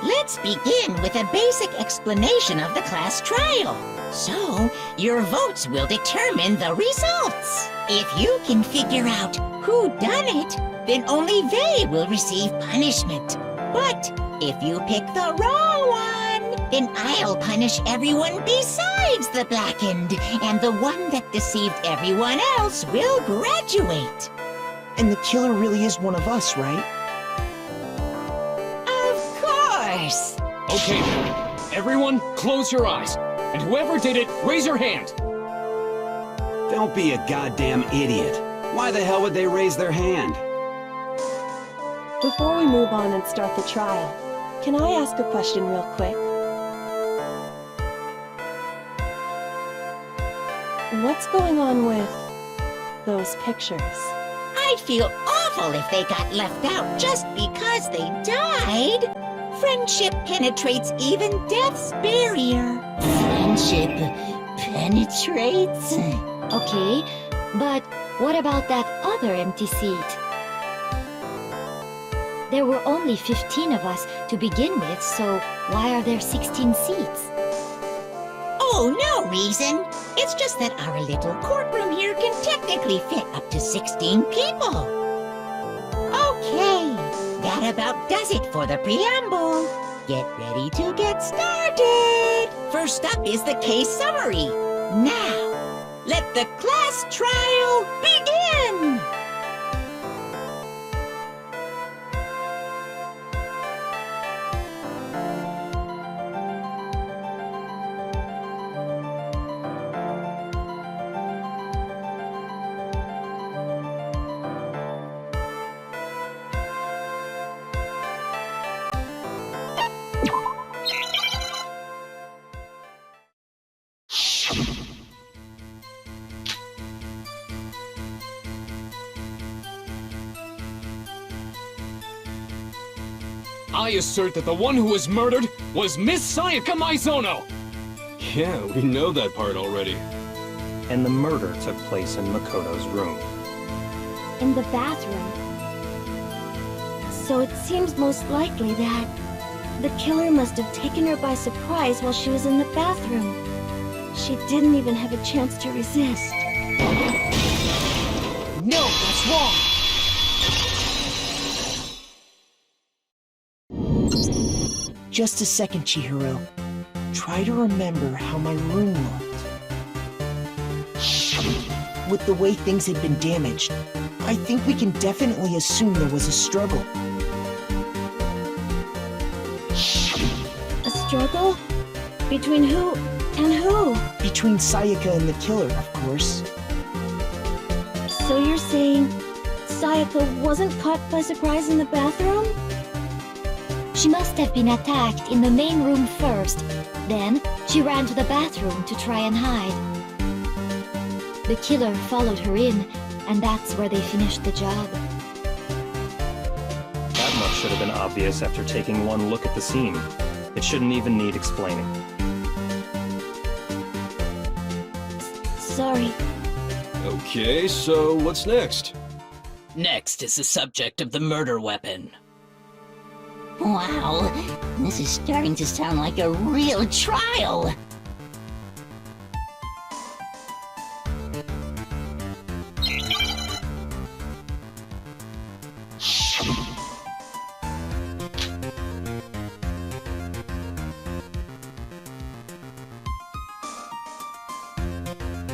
Let's begin with a basic explanation of the class trial. So, your votes will determine the results. If you can figure out who done it, then only they will receive punishment. But if you pick the wrong one, then I'll punish everyone besides the blackened, and the one that deceived everyone else will graduate. And the killer really is one of us, right? Of course! Okay then, everyone close your eyes, and whoever did it, raise your hand! Don't be a goddamn idiot. Why the hell would they raise their hand? Before we move on and start the trial, can I ask a question real quick? What's going on with those pictures? I'd feel awful if they got left out just because they died. Friendship penetrates even death's barrier. Friendship penetrates? Okay, but what about that other empty seat? There were only 15 of us to begin with, so why are there 16 seats? Oh, no reason. It's just that our little courtroom here can technically fit up to 16 people. Okay, that about does it for the preamble. Get ready to get started. First up is the case summary. Now, let the class trial begin! I assert that the one who was murdered was Miss Sayaka Maizono! Yeah, we know that part already. And the murder took place in Makoto's room. In the bathroom. So it seems most likely that the killer must have taken her by surprise while she was in the bathroom. She didn't even have a chance to resist. No, that's wrong! Just a second, Chihiro. Try to remember how my room looked. With the way things had been damaged, I think we can definitely assume there was a struggle. A struggle? Between who and who? Between Sayaka and the killer, of course. So you're saying Sayaka wasn't caught by surprise in the bathroom? She must have been attacked in the main room first. Then, she ran to the bathroom to try and hide. The killer followed her in, and that's where they finished the job. That much should have been obvious after taking one look at the scene. It shouldn't even need explaining. Sorry. Okay, so what's next? Next is the subject of the murder weapon. Wow, this is starting to sound like a real trial.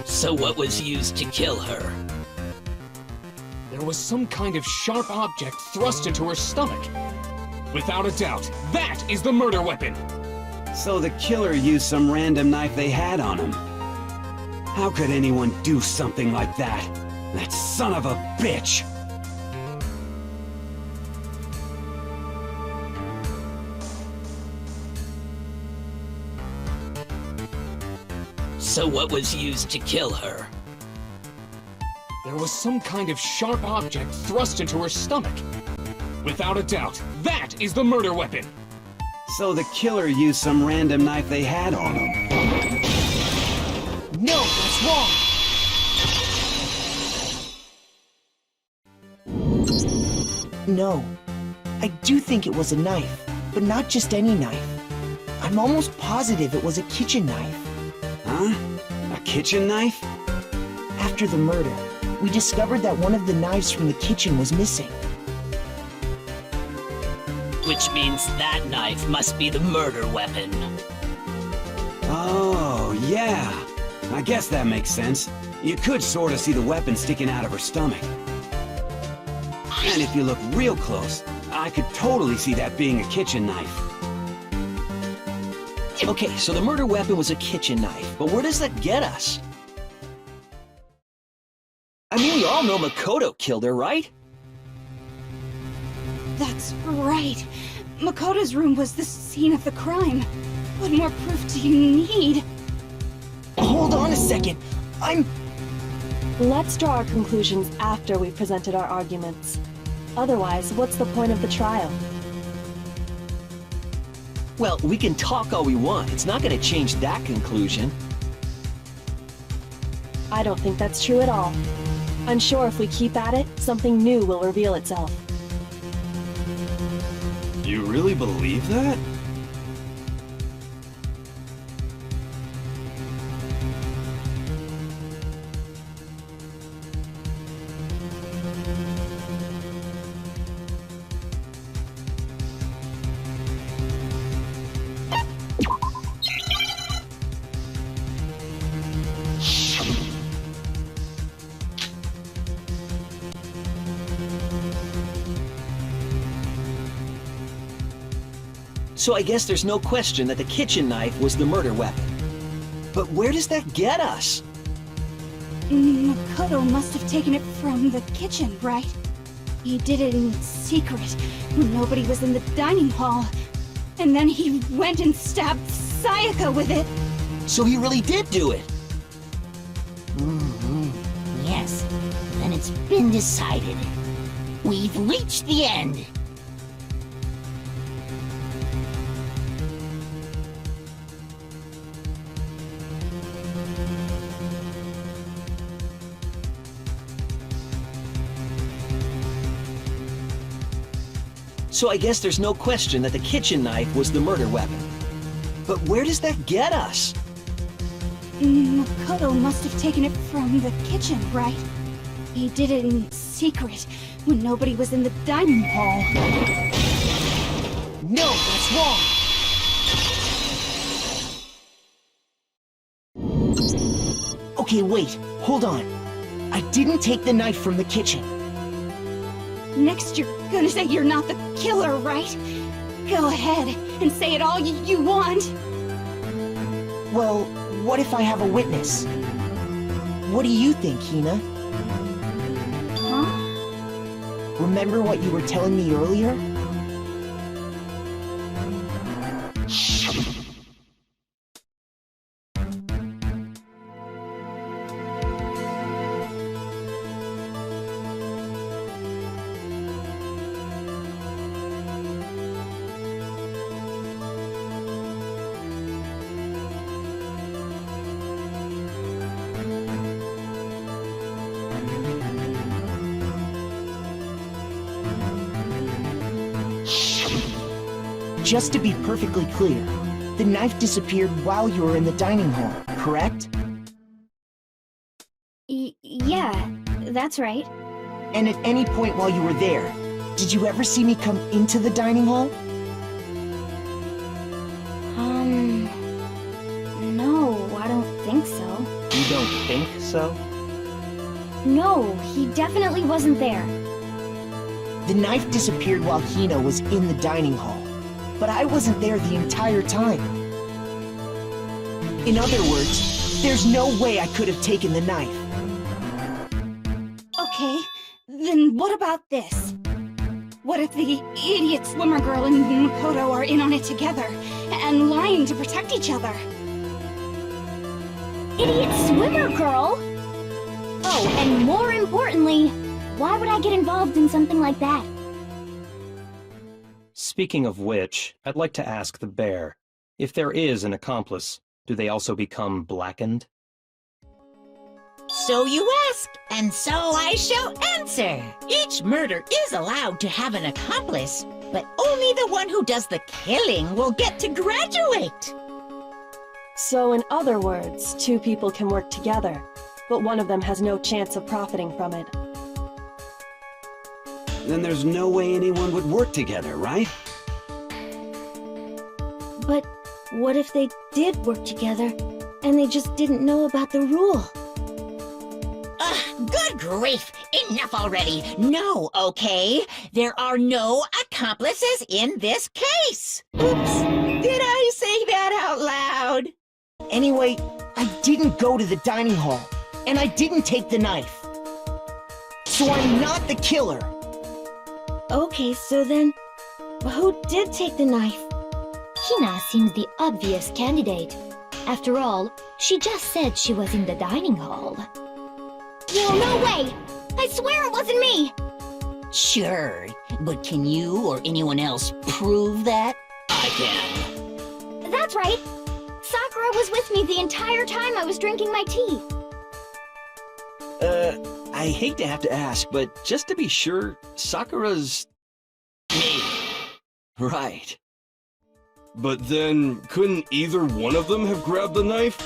So what was used to kill her? There was some kind of sharp object thrust into her stomach. Without a doubt, that is the murder weapon! So the killer used some random knife they had on him. How could anyone do something like that? That son of a bitch! So what was used to kill her? There was some kind of sharp object thrust into her stomach. Without a doubt, that is the murder weapon! So the killer used some random knife they had on him. No, that's wrong! No. I do think it was a knife, but not just any knife. I'm almost positive it was a kitchen knife. Huh? A kitchen knife? After the murder, we discovered that one of the knives from the kitchen was missing. Which means that knife must be the murder weapon. Oh, yeah. I guess that makes sense. You could sort of see the weapon sticking out of her stomach. And if you look real close, I could totally see that being a kitchen knife. Okay, so the murder weapon was a kitchen knife, but where does that get us? I mean, we all know Makoto killed her, right? That's right. Makoto's room was the scene of the crime. What more proof do you need? Hold on a second. Let's draw our conclusions after we've presented our arguments. Otherwise, what's the point of the trial? Well, we can talk all we want. It's not going to change that conclusion. I don't think that's true at all. I'm sure if we keep at it, something new will reveal itself. You really believe that? So I guess there's no question that the kitchen knife was the murder weapon. But where does that get us? Makoto must have taken it from the kitchen, right? He did it in secret, when nobody was in the dining hall. And then he went and stabbed Sayaka with it. So he really did do it. Yes, then it's been decided. We've reached the end. So I guess there's no question that the kitchen knife was the murder weapon. But where does that get us? Makoto must have taken it from the kitchen, right? He did it in secret, when nobody was in the dining hall. No, that's wrong! Okay, wait, hold on. I didn't take the knife from the kitchen. Next, you're gonna say you're not the killer, right? Go ahead and say it all you want. Well, what if I have a witness? What do you think, Hina? Huh? Remember what you were telling me earlier? Just to be perfectly clear, the knife disappeared while you were in the dining hall, correct? Yeah, that's right. And at any point while you were there, did you ever see me come into the dining hall? No, I don't think so. You don't think so? No, he definitely wasn't there. The knife disappeared while Hina was in the dining hall, but I wasn't there the entire time. In other words, there's no way I could have taken the knife. Okay, then what about this? What if the idiot swimmer girl and Makoto are in on it together, and lying to protect each other? Idiot swimmer girl! Oh, and more importantly, why would I get involved in something like that? Speaking of which, I'd like to ask the bear, if there is an accomplice, do they also become blackened? So you ask, and so I shall answer. Each murder is allowed to have an accomplice, but only the one who does the killing will get to graduate. So in other words, two people can work together, but one of them has no chance of profiting from it. Then there's no way anyone would work together, right? But what if they did work together, and they just didn't know about the rule? Good grief! Enough already! No, okay? There are no accomplices in this case! Oops! Did I say that out loud? Anyway, I didn't go to the dining hall, and I didn't take the knife. So I'm not the killer. Okay, so then, who did take the knife? Hina seems the obvious candidate. After all, she just said she was in the dining hall. No way! I swear it wasn't me! Sure, but can you or anyone else prove that? I can. That's right! Sakura was with me the entire time I was drinking my tea. I hate to have to ask, but just to be sure, Sakura's... Me. Right. But then, couldn't either one of them have grabbed the knife?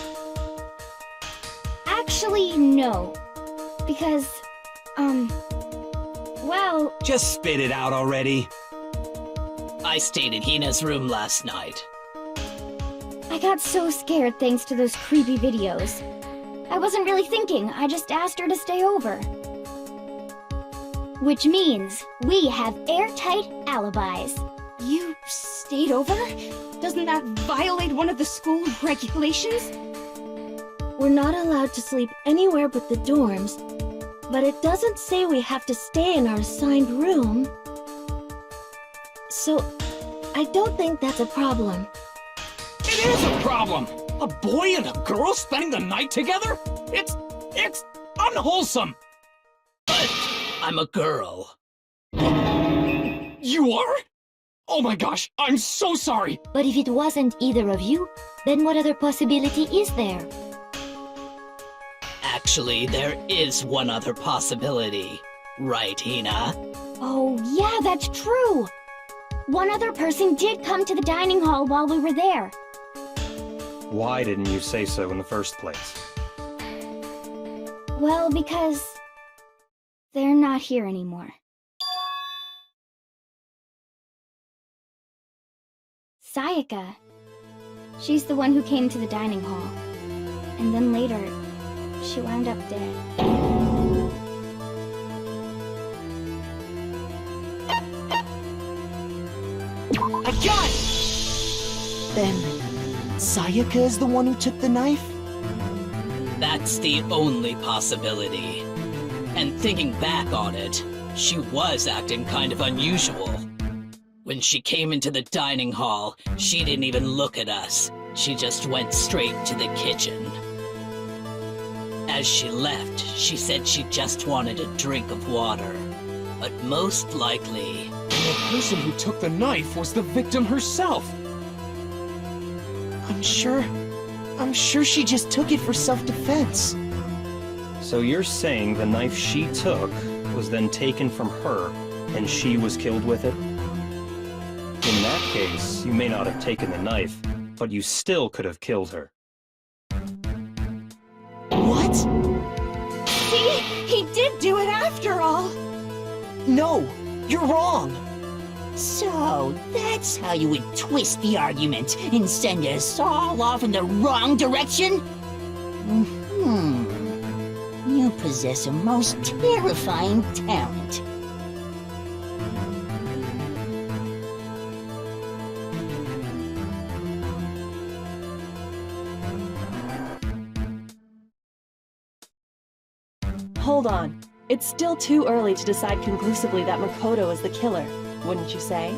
Actually, no. Because, well... Just spit it out already. I stayed in Hina's room last night. I got so scared thanks to those creepy videos. I wasn't really thinking, I just asked her to stay over. Which means we have airtight alibis. You stayed over? Doesn't that violate one of the school regulations? We're not allowed to sleep anywhere but the dorms, but it doesn't say we have to stay in our assigned room. So, I don't think that's a problem. It is a problem! A boy and a girl spending the night together? It's unwholesome! But I'm a girl. You are? Oh my gosh, I'm so sorry! But if it wasn't either of you, then what other possibility is there? Actually, there is one other possibility. Right, Hina? Oh, yeah, that's true! One other person did come to the dining hall while we were there. Why didn't you say so in the first place? Well, because... they're not here anymore. Sayaka. She's the one who came to the dining hall. And then later, she wound up dead. I got it! Then, Sayaka is the one who took the knife? That's the only possibility. And thinking back on it, she was acting kind of unusual. When she came into the dining hall, she didn't even look at us. She just went straight to the kitchen. As she left, she said she just wanted a drink of water. But most likely... the person who took the knife was the victim herself! I'm sure she just took it for self-defense. So you're saying the knife she took was then taken from her, and she was killed with it? In that case, you may not have taken the knife, but you still could have killed her. What? See? He did do it after all! No, you're wrong. So, that's how you would twist the argument and send us all off in the wrong direction? You possess a most terrifying talent. Hold on. It's still too early to decide conclusively that Makoto is the killer, wouldn't you say?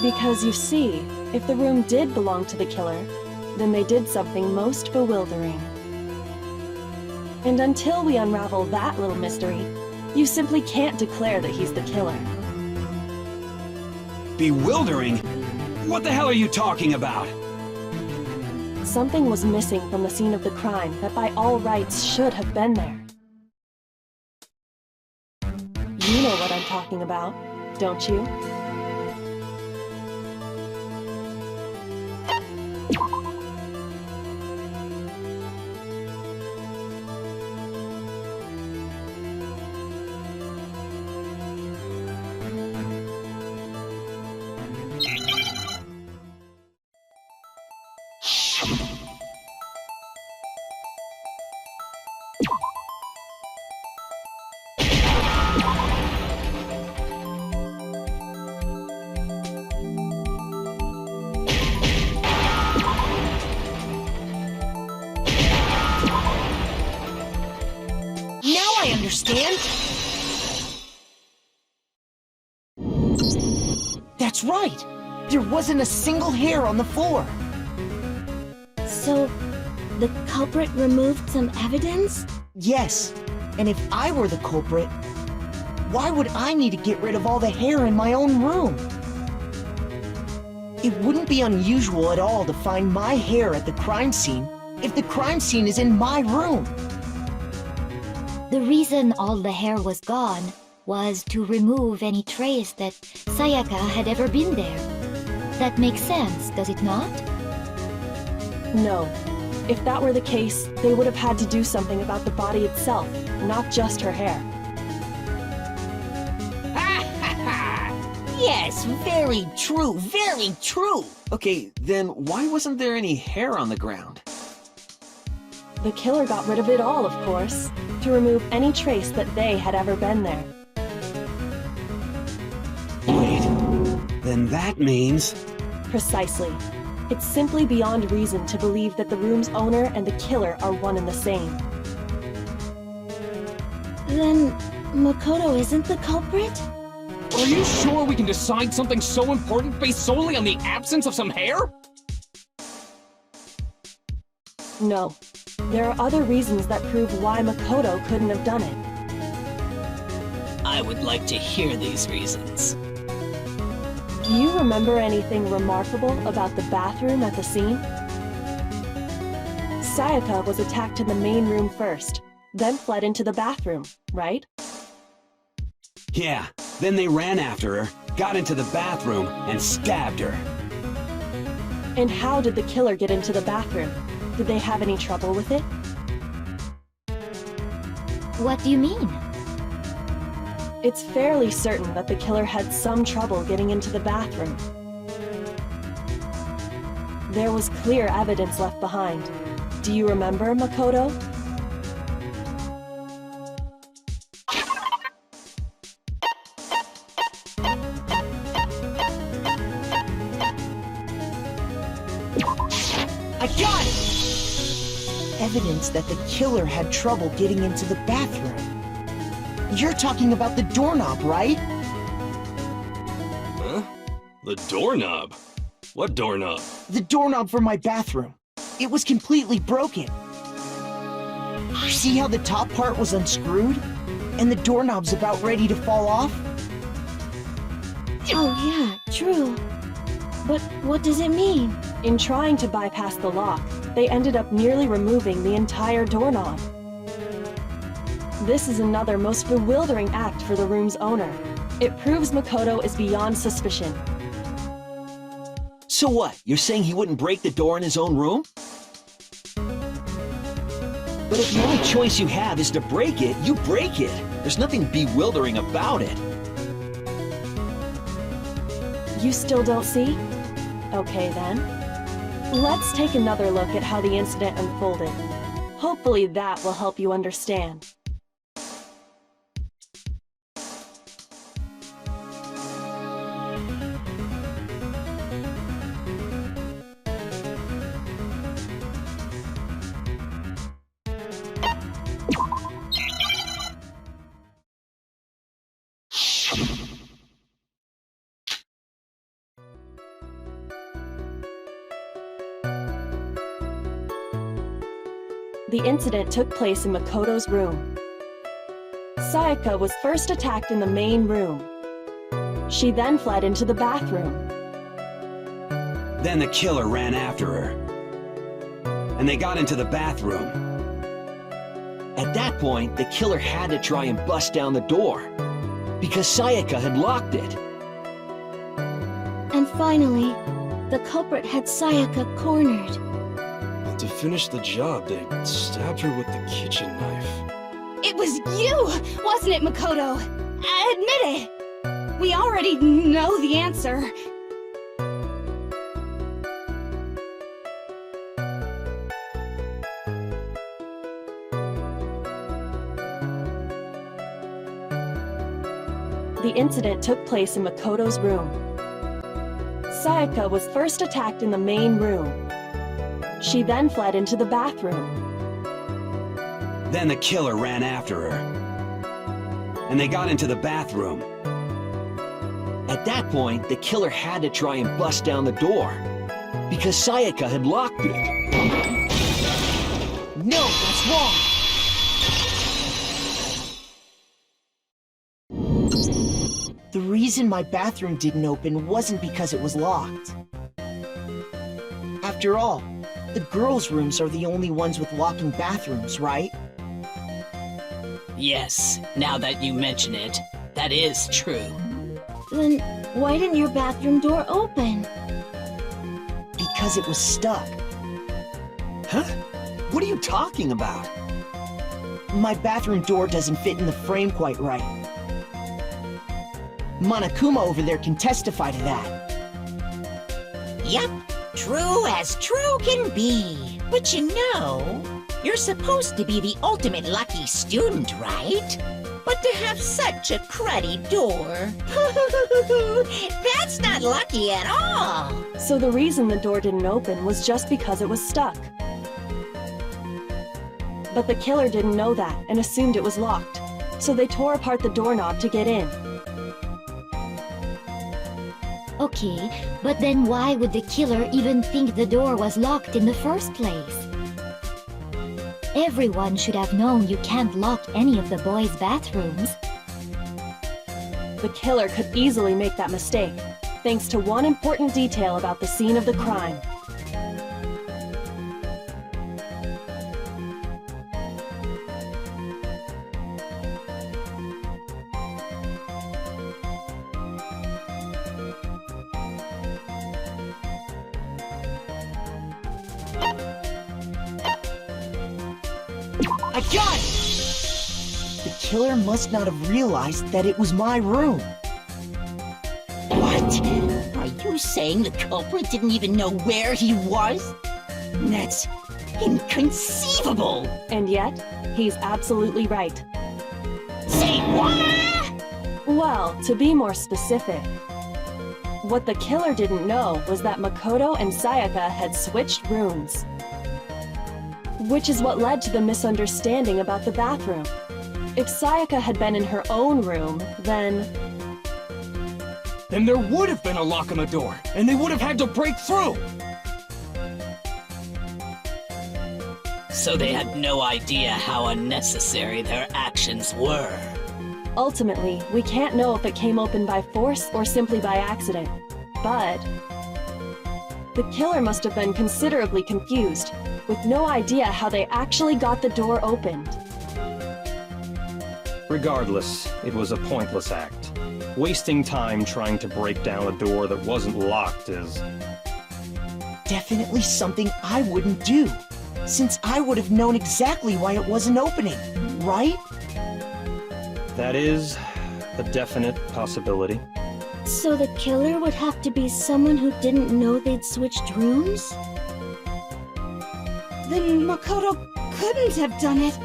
Because you see, if the room did belong to the killer, then they did something most bewildering. And until we unravel that little mystery, you simply can't declare that he's the killer. Bewildering? What the hell are you talking about? Something was missing from the scene of the crime that by all rights should have been there. You know what I'm talking about, don't you? Now I understand! That's right! There wasn't a single hair on the floor! So, the culprit removed some evidence? Yes, and if I were the culprit, why would I need to get rid of all the hair in my own room? It wouldn't be unusual at all to find my hair at the crime scene if the crime scene is in my room. The reason all the hair was gone was to remove any trace that Sayaka had ever been there. That makes sense, does it not? No. If that were the case, they would have had to do something about the body itself, not just her hair. Yes, very true, very true. Okay, then why wasn't there any hair on the ground? The killer got rid of it all, of course, to remove any trace that they had ever been there. Wait, then that means... Precisely. It's simply beyond reason to believe that the room's owner and the killer are one and the same. Then, Makoto isn't the culprit? Are you sure we can decide something so important based solely on the absence of some hair? No. There are other reasons that prove why Makoto couldn't have done it. I would like to hear these reasons. Do you remember anything remarkable about the bathroom at the scene? Sayaka was attacked in the main room first, then fled into the bathroom, right? Yeah, then they ran after her, got into the bathroom, and stabbed her. And how did the killer get into the bathroom? Did they have any trouble with it? What do you mean? It's fairly certain that the killer had some trouble getting into the bathroom. There was clear evidence left behind. Do you remember, Makoto? I got it! Evidence that the killer had trouble getting into the bathroom. You're talking about the doorknob, right? Huh? The doorknob? What doorknob? The doorknob for my bathroom. It was completely broken. See how the top part was unscrewed? And the doorknob's about ready to fall off? Oh yeah, true. But what does it mean? In trying to bypass the lock, they ended up nearly removing the entire doorknob. This is another most bewildering act for the room's owner. It proves Makoto is beyond suspicion. So what? You're saying he wouldn't break the door in his own room? But if the only choice you have is to break it, you break it. There's nothing bewildering about it. You still don't see? Okay then. Let's take another look at how the incident unfolded. Hopefully that will help you understand. The incident took place in Makoto's room. Sayaka was first attacked in the main room. She then fled into the bathroom. Then the killer ran after her. and they got into the bathroom. At that point, the killer had to try and bust down the door, because Sayaka had locked it. And finally, the culprit had Sayaka cornered. And to finish the job, they stabbed her with the kitchen knife. It was you, wasn't it, Makoto? Admit it! We already know the answer. The incident took place in Makoto's room. Sayaka was first attacked in the main room. She then fled into the bathroom. Then the killer ran after her, and they got into the bathroom. At that point, the killer had to try and bust down the door, because Sayaka had locked it. No, that's wrong! The reason my bathroom didn't open wasn't because it was locked. After all, the girls' rooms are the only ones with locking bathrooms, right? Yes, now that you mention it, that is true. Then why didn't your bathroom door open? Because it was stuck. Huh? What are you talking about? My bathroom door doesn't fit in the frame quite right. Monokuma over there can testify to that. Yup, true as true can be. But you know, you're supposed to be the ultimate lucky student, right? But to have such a cruddy door, that's not lucky at all. So the reason the door didn't open was just because it was stuck. But the killer didn't know that and assumed it was locked. So they tore apart the doorknob to get in. Okay, but then why would the killer even think the door was locked in the first place? Everyone should have known you can't lock any of the boys' bathrooms. The killer could easily make that mistake, thanks to one important detail about the scene of the crime. I got it! The killer must not have realized that it was my room. What? Are you saying the culprit didn't even know where he was? That's inconceivable! And yet, he's absolutely right. Say what? Well, to be more specific, what the killer didn't know was that Makoto and Sayaka had switched rooms. Which is what led to the misunderstanding about the bathroom. If Sayaka had been in her own room, then Then there would have been a lock on the door, and they would have had to break through! So they had no idea how unnecessary their actions were. ultimately, we can't know if it came open by force or simply by accident. But the killer must have been considerably confused, with no idea how they actually got the door opened. Regardless, it was a pointless act. Wasting time trying to break down a door that wasn't locked is... definitely something I wouldn't do, since I would have known exactly why it wasn't opening, right? That is a definite possibility. So the killer would have to be someone who didn't know they'd switched rooms? Then Makoto couldn't have done it.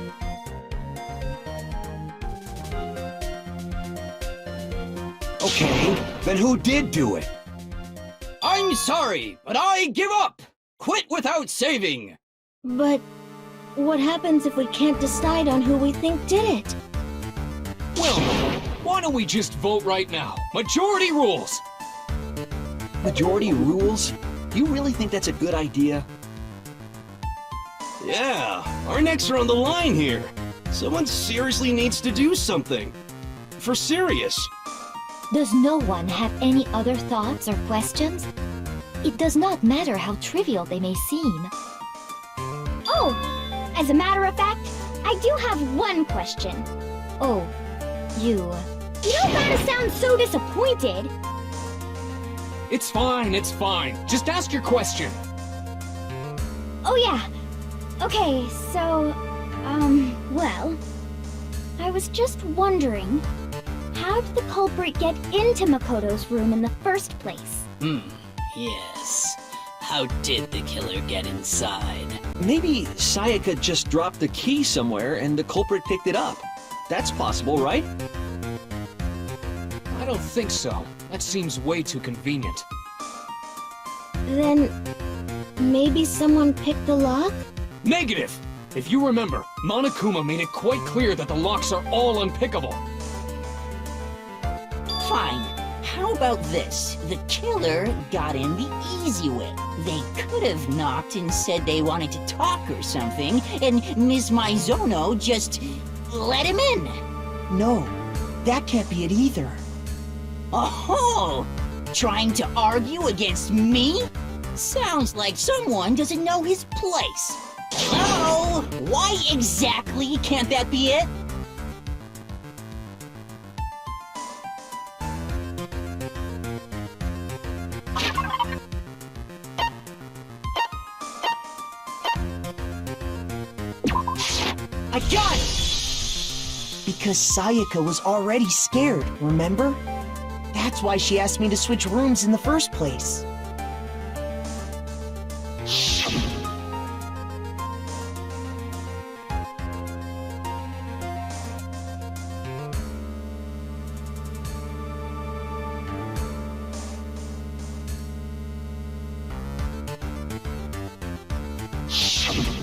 Okay, then who did do it? I'm sorry, but I give up! Quit without saving! But what happens if we can't decide on who we think did it? Well, why don't we just vote right now? Majority rules! Majority rules? You really think that's a good idea? Yeah, our necks are on the line here. Someone seriously needs to do something. For serious. Does no one have any other thoughts or questions? It does not matter how trivial they may seem. As a matter of fact, I do have one question. Oh, you. You don't gotta sound so disappointed. It's fine, it's fine. Just ask your question. Oh yeah. Okay, so, well, I was just wondering, how did the culprit get into Makoto's room in the first place? Yes. How did the killer get inside? Maybe Sayaka just dropped the key somewhere and the culprit picked it up. That's possible, right? I don't think so. That seems way too convenient. Then, maybe someone picked the lock? Negative! If you remember, Monokuma made it quite clear that the locks are all unpickable. Fine. How about this? The killer got in the easy way. They could have knocked and said they wanted to talk or something, and Ms. Maizono just let him in. No, that can't be it either. Oh, trying to argue against me? Sounds like someone doesn't know his place. Hello? Why exactly can't that be it? I got it! Because Sayaka was already scared, remember? That's why she asked me to switch rooms in the first place.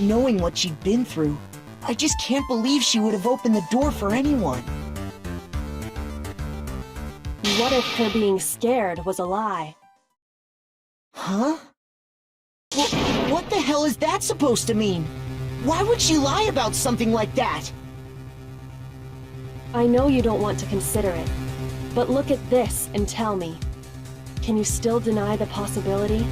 Knowing what she'd been through, I just can't believe she would have opened the door for anyone. What if her being scared was a lie? Huh? What the hell is that supposed to mean? Why would she lie about something like that? I know you don't want to consider it, but look at this and tell me. Can you still deny the possibility?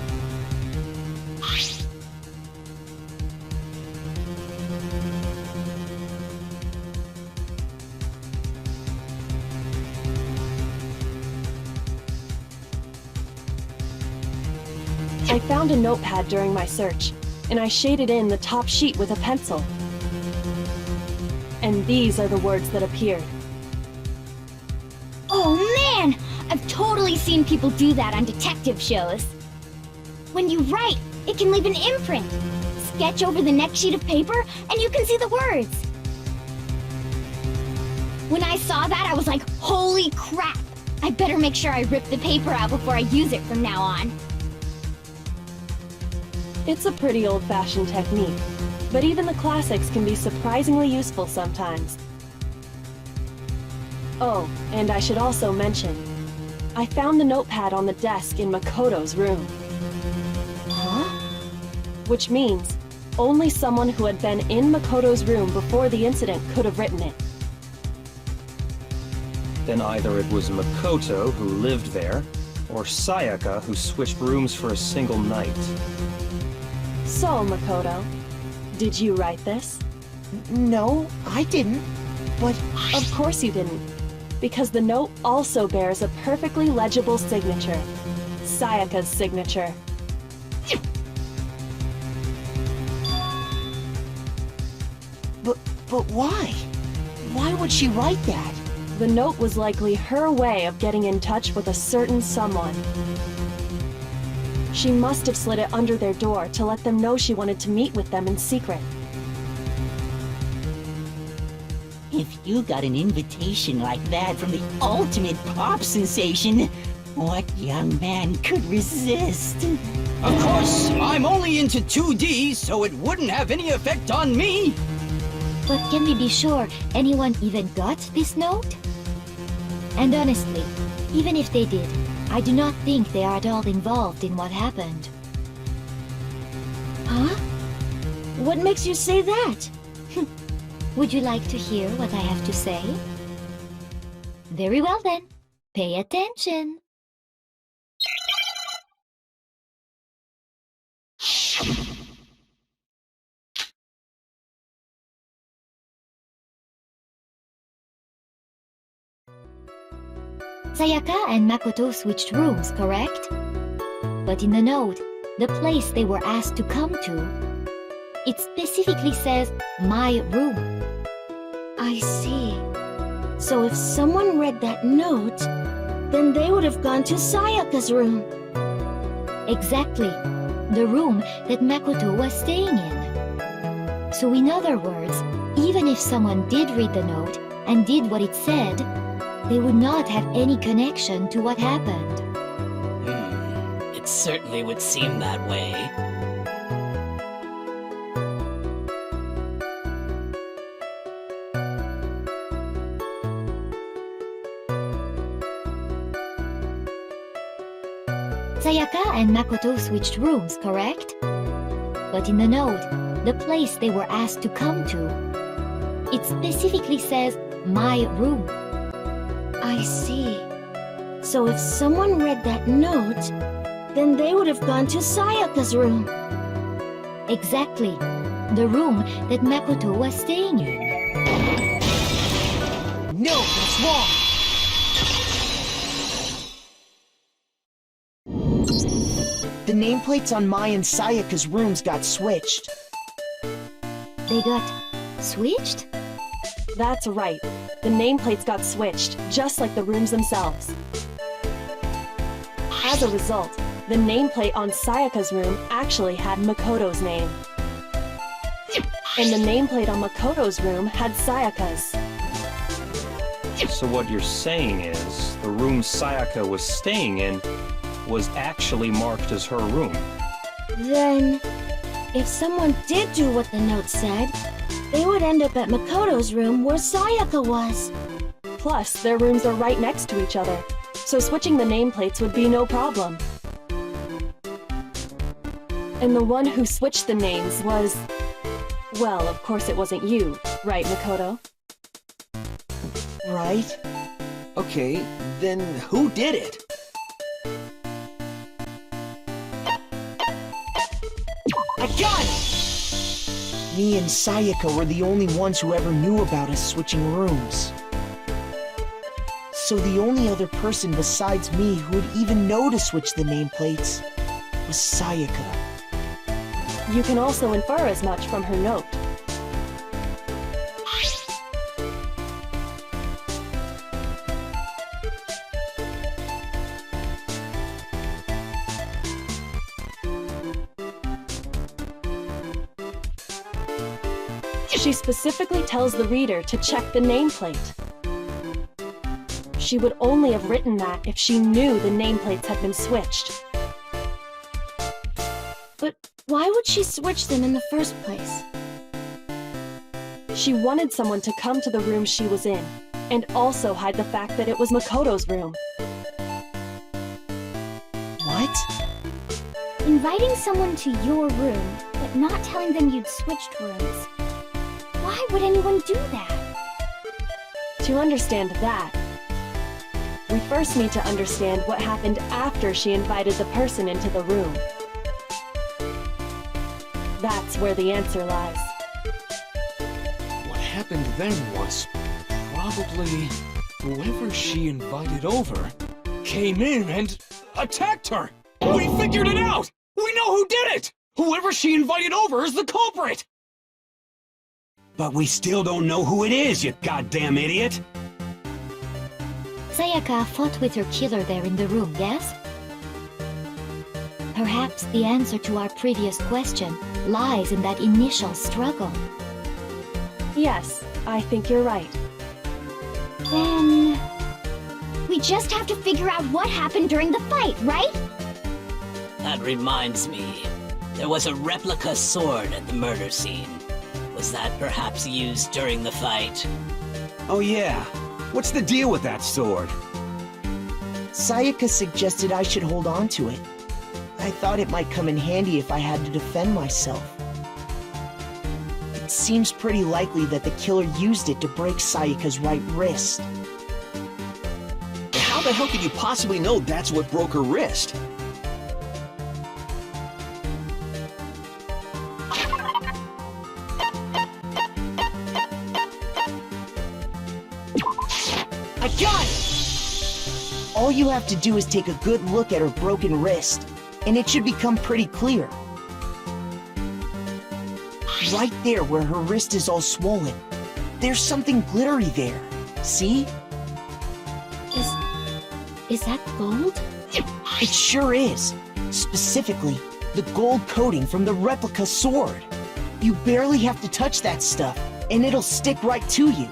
I found a notepad during my search, and I shaded in the top sheet with a pencil. And these are the words that appeared. Oh man! I've totally seen people do that on detective shows. When you write, it can leave an imprint. Sketch over the next sheet of paper, and you can see the words. When I saw that, I was like, holy crap! I better make sure I rip the paper out before I use it from now on. It's a pretty old-fashioned technique, but even the classics can be surprisingly useful sometimes. Oh, and I should also mention, I found the notepad on the desk in Makoto's room. Huh? Which means, only someone who had been in Makoto's room before the incident could have written it. Then either it was Makoto who lived there, or Sayaka who switched rooms for a single night. So, Makoto, did you write this? No, I didn't. But Of course you didn't, because the note also bears a perfectly legible signature. Sayaka's signature. But why? Why would she write that? The note was likely her way of getting in touch with a certain someone. She must have slid it under their door to let them know she wanted to meet with them in secret. If you got an invitation like that from the ultimate pop sensation, what young man could resist? Of course, I'm only into 2D, so it wouldn't have any effect on me. But can we be sure anyone even got this note? And honestly, even if they did, I do not think they are at all involved in what happened. Huh? What makes you say that? Would you like to hear what I have to say? Very well then. Pay attention. Sayaka and Makoto switched rooms, correct? But in the note, the place they were asked to come to, it specifically says, my room. I see. So if someone read that note, then they would have gone to Sayaka's room. Exactly. The room that Makoto was staying in. So in other words, even if someone did read the note and did what it said, they would not have any connection to what happened. It certainly would seem that way. Sayaka and Makoto switched rooms, correct? But in the note, the place they were asked to come to, it specifically says, my room. I see. So if someone read that note, then they would have gone to Sayaka's room. Exactly. The room that Makoto was staying in. No, that's wrong! The nameplates on Mai and Sayaka's rooms got switched. They got switched? That's right. The nameplates got switched, just like the rooms themselves. As a result, the nameplate on Sayaka's room actually had Makoto's name. And the nameplate on Makoto's room had Sayaka's. So what you're saying is, the room Sayaka was staying in was actually marked as her room. Then, if someone did do what the note said, they would end up at Makoto's room where Sayaka was. Plus, their rooms are right next to each other, so switching the nameplates would be no problem. And the one who switched the names was... well, of course it wasn't you, right, Makoto? Right? Okay, then who did it? I got it! Me and Sayaka were the only ones who ever knew about us switching rooms. So the only other person besides me who would even know to switch the nameplates was Sayaka. You can also infer as much from her note. She specifically tells the reader to check the nameplate. She would only have written that if she knew the nameplates had been switched. But why would she switch them in the first place? She wanted someone to come to the room she was in, and also hide the fact that it was Makoto's room. What? Inviting someone to your room, but not telling them you'd switched rooms. Why would anyone do that? To understand that, we first need to understand what happened after she invited the person into the room. That's where the answer lies. What happened then was probably whoever she invited over came in and attacked her. We figured it out! We know who did it! Whoever she invited over is the culprit! But we still don't know who it is, you goddamn idiot! Sayaka fought with her killer there in the room, yes? Perhaps the answer to our previous question lies in that initial struggle. Yes, I think you're right. Then... we just have to figure out what happened during the fight, right? That reminds me. There was a replica sword at the murder scene. Was that perhaps used during the fight? Oh yeah. What's the deal with that sword? Sayaka suggested I should hold on to it. I thought it might come in handy if I had to defend myself. It seems pretty likely that the killer used it to break Sayaka's right wrist. How the hell could you possibly know that's what broke her wrist? I got it! All you have to do is take a good look at her broken wrist, and it should become pretty clear. Right there where her wrist is all swollen, there's something glittery there. See? Is that gold? It sure is. Specifically, the gold coating from the replica sword. You barely have to touch that stuff, and it'll stick right to you.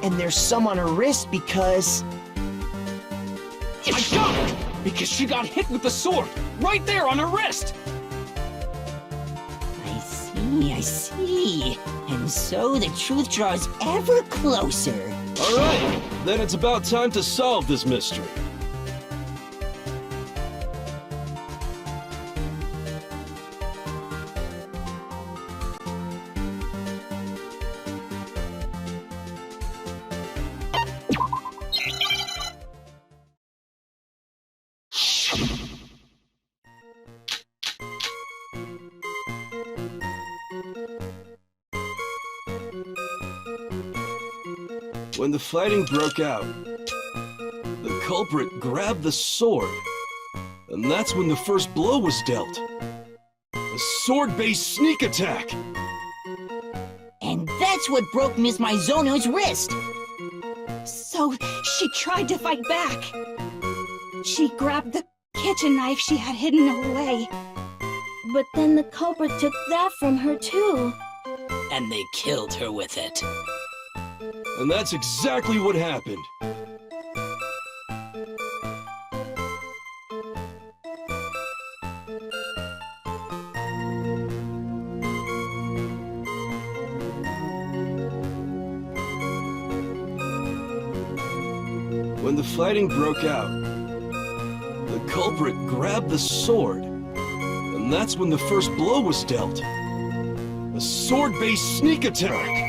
And there's some on her wrist because... I got it! Because she got hit with the sword, right there on her wrist! I see. And so the truth draws ever closer. Alright, then it's about time to solve this mystery. When the fighting broke out, the culprit grabbed the sword, and that's when the first blow was dealt. A sword-based sneak attack! And that's what broke Ms. Mizono's wrist. So she tried to fight back. She grabbed the kitchen knife she had hidden away. But then the culprit took that from her too. And they killed her with it. And that's exactly what happened. When the fighting broke out, the culprit grabbed the sword, and that's when the first blow was dealt. A sword-based sneak attack!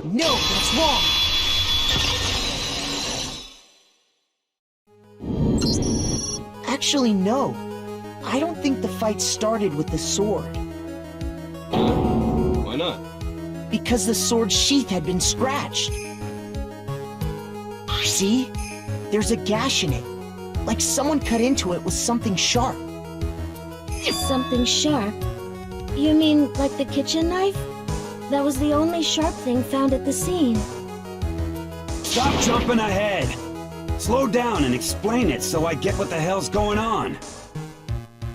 No, that's wrong! Actually, no. I don't think the fight started with the sword. Why not? Because the sword's sheath had been scratched. See? There's a gash in it. Like someone cut into it with something sharp. Something sharp? You mean like the kitchen knife? That was the only sharp thing found at the scene. Stop jumping ahead! Slow down and explain it so I get what the hell's going on.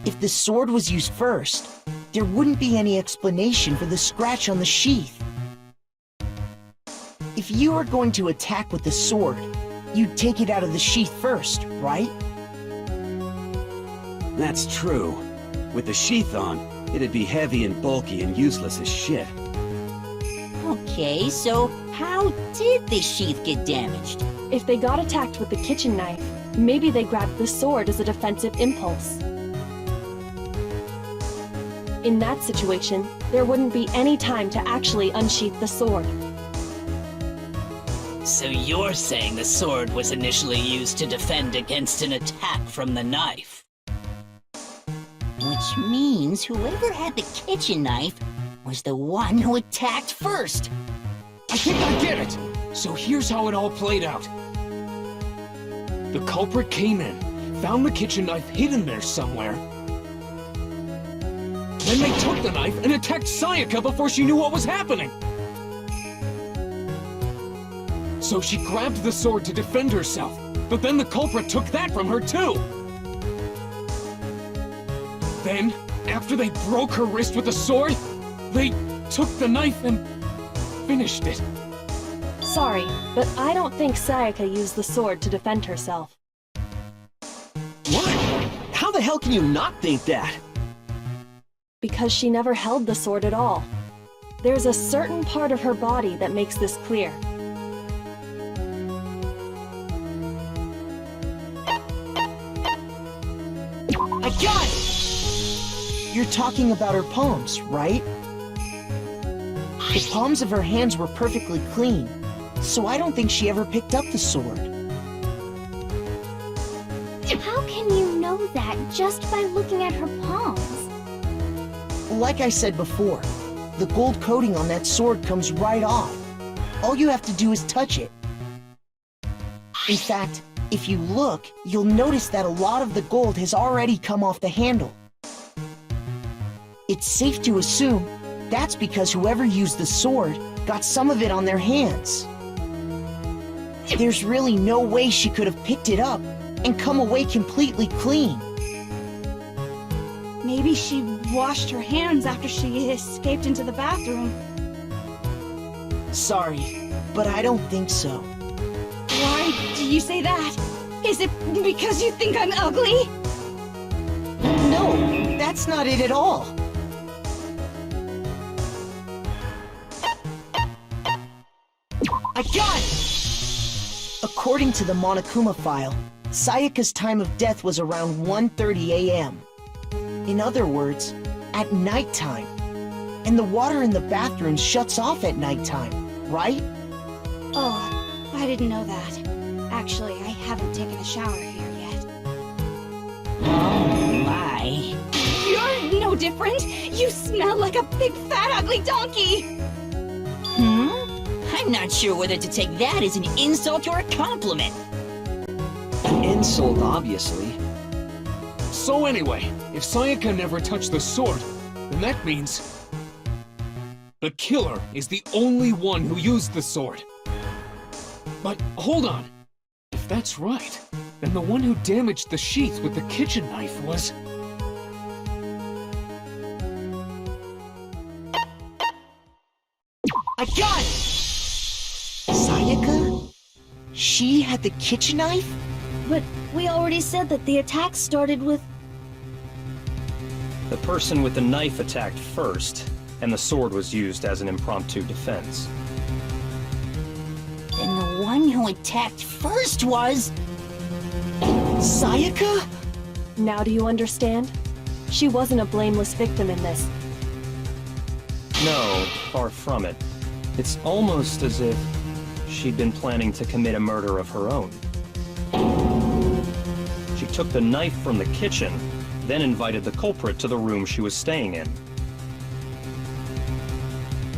If the sword was used first, there wouldn't be any explanation for the scratch on the sheath. If you were going to attack with the sword, you'd take it out of the sheath first, right? That's true. With the sheath on, it'd be heavy and bulky and useless as shit. Okay, so how did the sheath get damaged? If they got attacked with the kitchen knife, maybe they grabbed the sword as a defensive impulse. In that situation, there wouldn't be any time to actually unsheath the sword. So you're saying the sword was initially used to defend against an attack from the knife? Which means whoever had the kitchen knife was the one who attacked first. I think I get it! So here's how it all played out. The culprit came in, found the kitchen knife hidden there somewhere. Then they took the knife and attacked Sayaka before she knew what was happening. So she grabbed the sword to defend herself, but then the culprit took that from her too. Then, after they broke her wrist with the sword, they took the knife and finished it. Sorry, but I don't think Sayaka used the sword to defend herself. What? How the hell can you not think that? Because she never held the sword at all. There's a certain part of her body that makes this clear. I got it! You're talking about her palms, right? The palms of her hands were perfectly clean, so I don't think she ever picked up the sword. How can you know that just by looking at her palms? Like I said before, the gold coating on that sword comes right off. All you have to do is touch it. In fact, if you look, you'll notice that a lot of the gold has already come off the handle. It's safe to assume that's because whoever used the sword got some of it on their hands. There's really no way she could have picked it up and come away completely clean. Maybe she washed her hands after she escaped into the bathroom. Sorry, but I don't think so. Why do you say that? Is it because you think I'm ugly? No, that's not it at all. I got it! According to the Monokuma file, Sayaka's time of death was around 1:30 a.m. In other words, at nighttime. And the water in the bathroom shuts off at nighttime, right? Oh, I didn't know that. Actually, I haven't taken a shower here yet. Oh my. You're no different! You smell like a big fat ugly donkey! I'm not sure whether to take that as an insult or a compliment. An insult, obviously. So anyway, if Sayaka never touched the sword, then that means the killer is the only one who used the sword. But hold on. If that's right, then the one who damaged the sheath with the kitchen knife was... I got it! Sayaka? She had the kitchen knife? But we already said that the attack started with... The person with the knife attacked first, and the sword was used as an impromptu defense. Then the one who attacked first was... Sayaka? Now do you understand? She wasn't a blameless victim in this. No, far from it. It's almost as if she'd been planning to commit a murder of her own. She took the knife from the kitchen, then invited the culprit to the room she was staying in.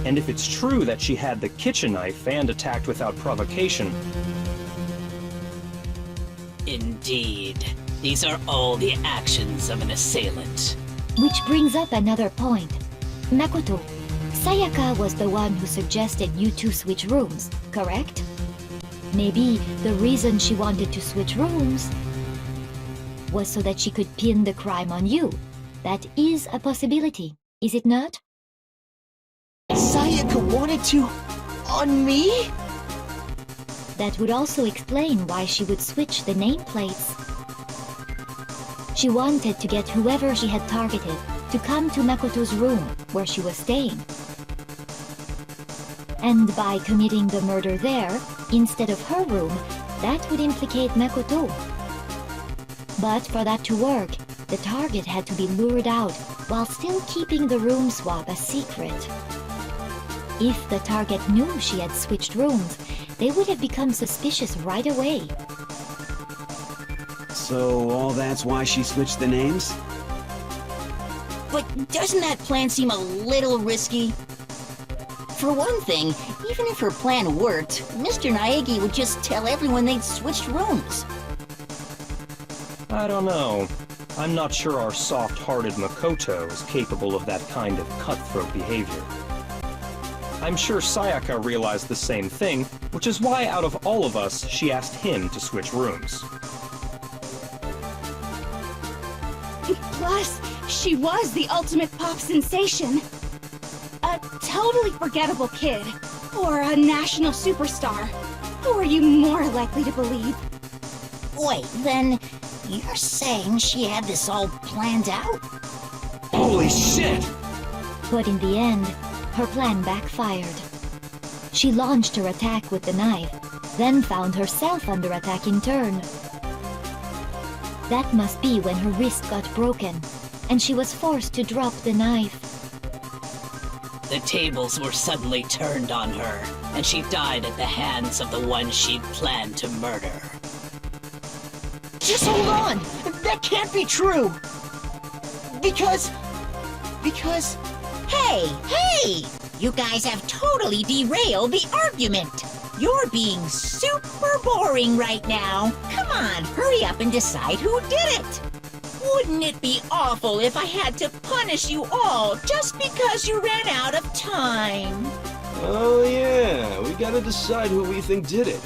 And if it's true that she had the kitchen knife and attacked without provocation... Indeed. These are all the actions of an assailant. Which brings up another point. Makoto, Sayaka was the one who suggested you two switch rooms, correct? Maybe the reason she wanted to switch rooms was so that she could pin the crime on you. That is a possibility, is it not? Sayaka wanted to... on me? That would also explain why she would switch the nameplates. She wanted to get whoever she had targeted to come to Makoto's room where she was staying. And by committing the murder there, instead of her room, that would implicate Makoto. But for that to work, the target had to be lured out while still keeping the room swap a secret. If the target knew she had switched rooms, they would have become suspicious right away. So all that's why she switched the names? But doesn't that plan seem a little risky? For one thing, even if her plan worked, Mr. Naegi would just tell everyone they'd switched rooms. I don't know. I'm not sure our soft-hearted Makoto is capable of that kind of cutthroat behavior. I'm sure Sayaka realized the same thing, which is why out of all of us, she asked him to switch rooms. Plus, she was the ultimate pop sensation. A totally forgettable kid. Or a national superstar. Who are you more likely to believe? Wait, then you're saying she had this all planned out? Holy shit! But in the end, her plan backfired. She launched her attack with the knife, then found herself under attack in turn. That must be when her wrist got broken, and she was forced to drop the knife. The tables were suddenly turned on her, and she died at the hands of the one she'd planned to murder. Just hold on! That can't be true! Because... Hey! You guys have totally derailed the argument! You're being super boring right now. Come on, hurry up and decide who did it. Wouldn't it be awful if I had to punish you all just because you ran out of time? Oh yeah, we gotta decide who we think did it.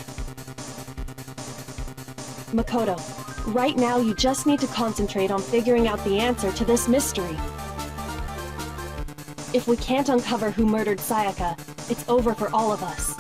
Makoto, right now you just need to concentrate on figuring out the answer to this mystery. If we can't uncover who murdered Sayaka, it's over for all of us.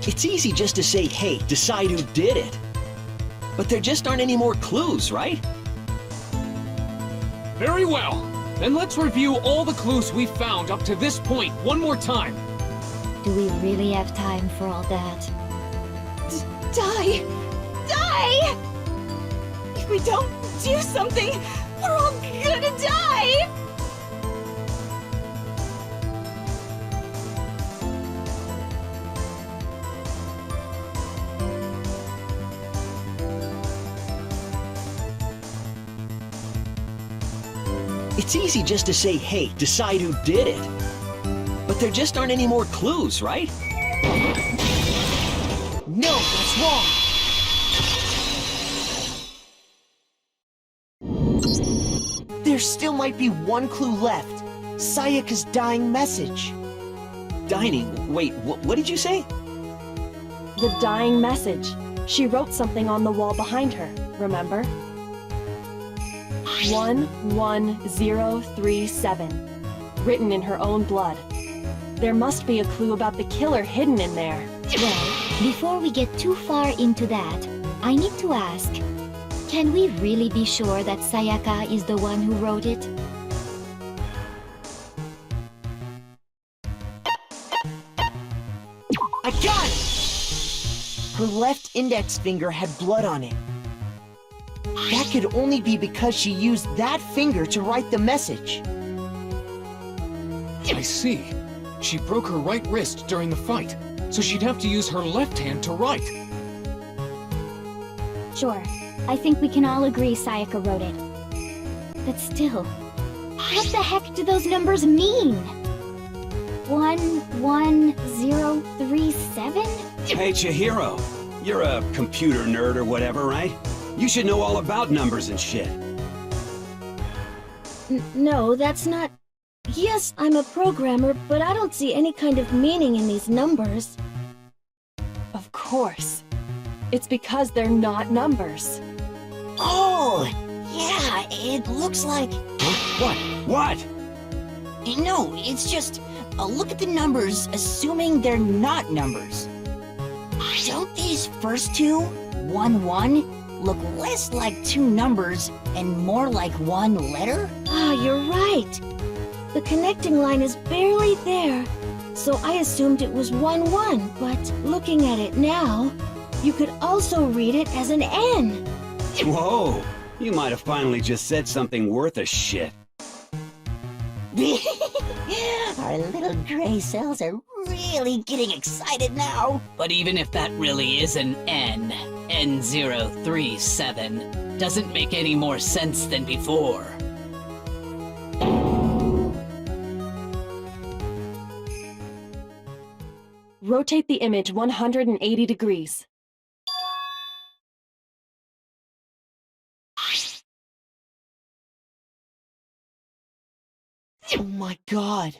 It's easy just to say, hey, decide who did it. But there just aren't any more clues, right? Very well. Then let's review all the clues we've found up to this point one more time. Do we really have time for all that? Die! Die! If we don't do something, we're all gonna die! It's easy just to say, hey, decide who did it. But there just aren't any more clues, right? No, that's wrong. There still might be one clue left. Sayaka's dying message. Dining, wait, what did you say? The dying message. She wrote something on the wall behind her, remember? 11037. Written in her own blood. There must be a clue about the killer hidden in there. Well, before we get too far into that, I need to ask, can we really be sure that Sayaka is the one who wrote it? I got it! Her left index finger had blood on it. That could only be because she used that finger to write the message. I see. She broke her right wrist during the fight, so she'd have to use her left hand to write. Sure, I think we can all agree Sayaka wrote it. But still, what the heck do those numbers mean? 11037? Hey, Chihiro. You're a computer nerd or whatever, right? You should know all about numbers and shit. No, that's not... Yes, I'm a programmer, but I don't see any kind of meaning in these numbers. Of course. It's because they're not numbers. Oh, yeah, it looks like... What? No, it's just... look at the numbers, assuming they're not numbers. Don't these first two, 1-1, look less like two numbers and more like one letter? Ah, you're right. The connecting line is barely there, so I assumed it was 1-1, but looking at it now, you could also read it as an N. Whoa! You might have finally just said something worth a shit. Our little gray cells are really getting excited now. But even if that really is an N, N037, doesn't make any more sense than before. Rotate the image 180 degrees. Oh my god.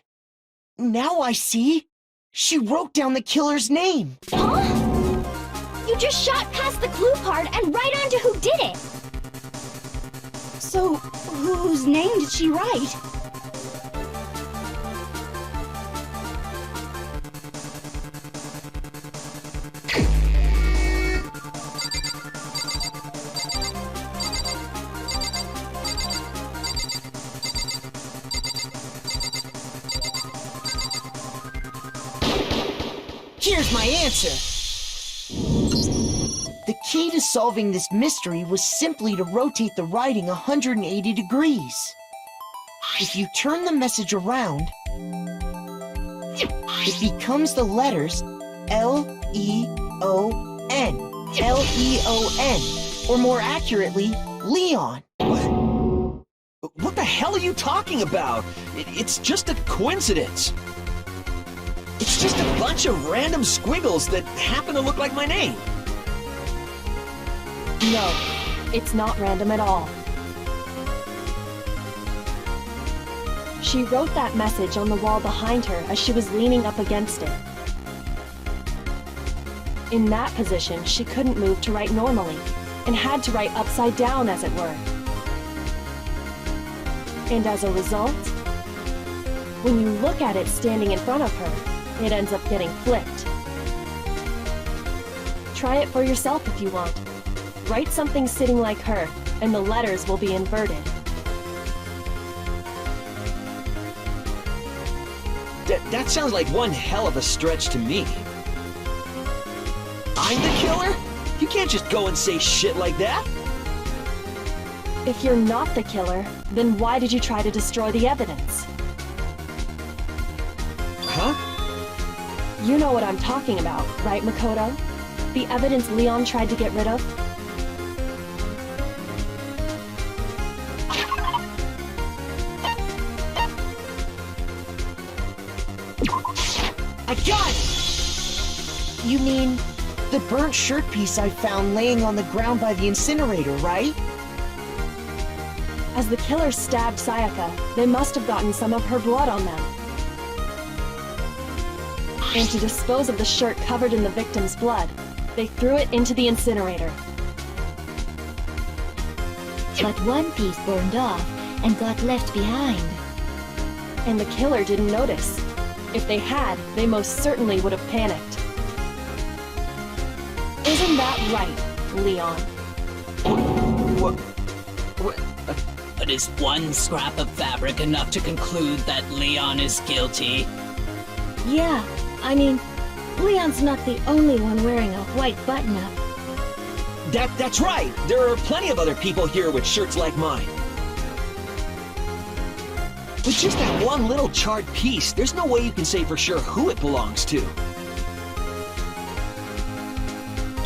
Now I see. She wrote down the killer's name. Huh? You just shot past the clue part and right onto who did it. So, whose name did she write? Here's my answer. key to solving this mystery was simply to rotate the writing 180 degrees. If you turn the message around, it becomes the letters L-E-O-N. L-E-O-N. Or more accurately, Leon. What the hell are you talking about? It's just a coincidence. It's just a bunch of random squiggles that happen to look like my name. No, it's not random at all. She wrote that message on the wall behind her as she was leaning up against it. In that position, she couldn't move to write normally, and had to write upside down, as it were. And as a result, when you look at it standing in front of her, it ends up getting flipped. Try it for yourself if you want. Write something sitting like her, and the letters will be inverted. That sounds like one hell of a stretch to me. I'm the killer? You can't just go and say shit like that. If you're not the killer, then why did you try to destroy the evidence? Huh? You know what I'm talking about, right, Makoto? The evidence Leon tried to get rid of? I got it! You mean the burnt shirt piece I found laying on the ground by the incinerator, right? As the killer stabbed Sayaka, they must have gotten some of her blood on them. And to dispose of the shirt covered in the victim's blood, they threw it into the incinerator. But one piece burned off and got left behind. And the killer didn't notice. If they had, they most certainly would have panicked. Isn't that right, Leon? But is one scrap of fabric enough to conclude that Leon is guilty? Yeah, I mean, Leon's not the only one wearing a white button-up. That's right! There are plenty of other people here with shirts like mine. With just that one little charred piece, there's no way you can say for sure who it belongs to.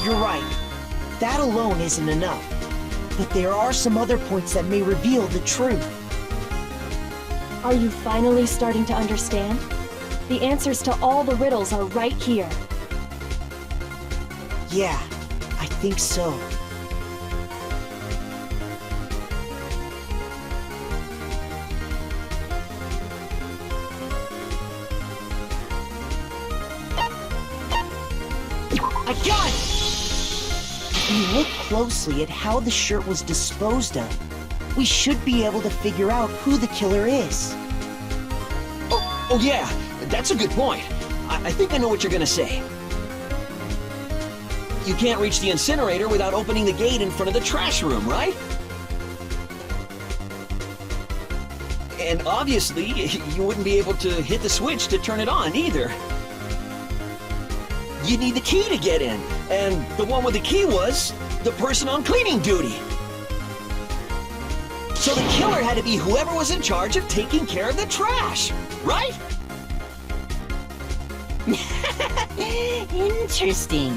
You're right. That alone isn't enough. But there are some other points that may reveal the truth. Are you finally starting to understand? The answers to all the riddles are right here. Yeah, I think so. I got it! If we look closely at how the shirt was disposed of, we should be able to figure out who the killer is. Oh yeah, that's a good point. I think I know what you're gonna say. You can't reach the incinerator without opening the gate in front of the trash room, right? And obviously, you wouldn't be able to hit the switch to turn it on either. You need the key to get in, and the one with the key was the person on cleaning duty. So the killer had to be whoever was in charge of taking care of the trash, right? Interesting.